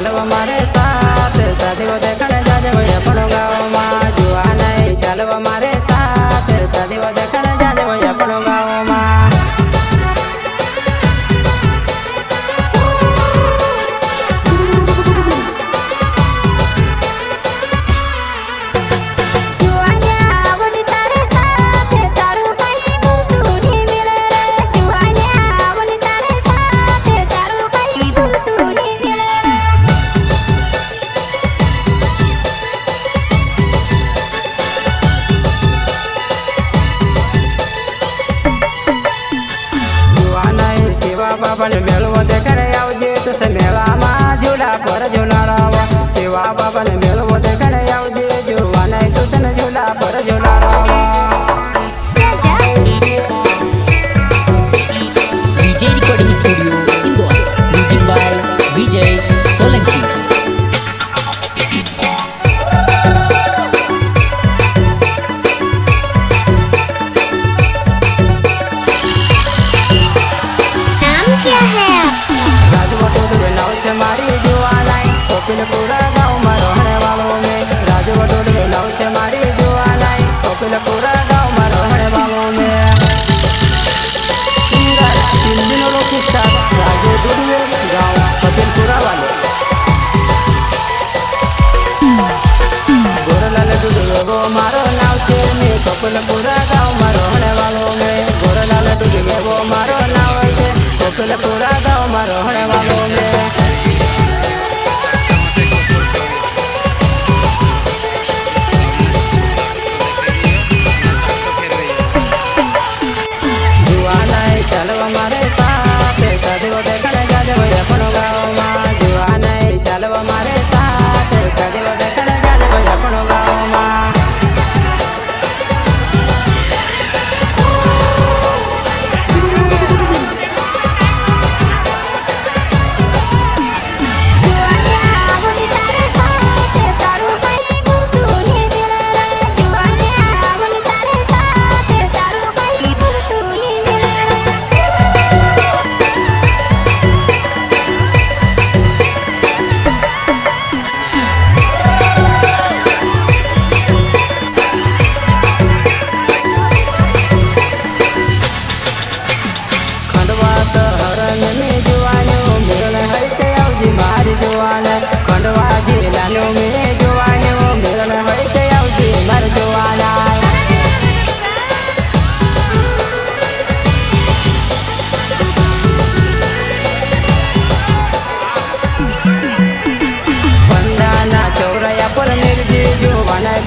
ચાલવા મારે સાથ સાધીઓ દેખાડે જાજે હોય આપણો ગામમાં જોવા નહીં ચાલવા મારે સાથ સાધીઓ દેખાડે જાજે હોય આપણો ગામમાં बाबा ने मेलवा देखाड़े आवजे तो से मेला में झूला पर झूलाड़वा सेवा बाबा ने मेलवा देखाड़े आवजे जोवा नहीं तो से झूला पर झूलाड़वा DJ Recording Studio Indore Music by Vijay Solanki मारी जुआ नहीं कपिल पूरा गाँव में रहने वालों में राजवटोले नाव से मारी जुआ नहीं कपिल पूरा गाँव में रहने वालों में सिंगर तीन दिनों लोग किस्सा राजे दुर्वे गाँव कपिलपुरा वाले गोरलाल दुर्वे वो मारो नाव से में कपिलपुरा गाँव में रहने वालों में गोरलाल दुर्वे वो मारो नाव से कपिलपुरा गाँव में रहने वालों में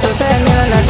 तो से मिलन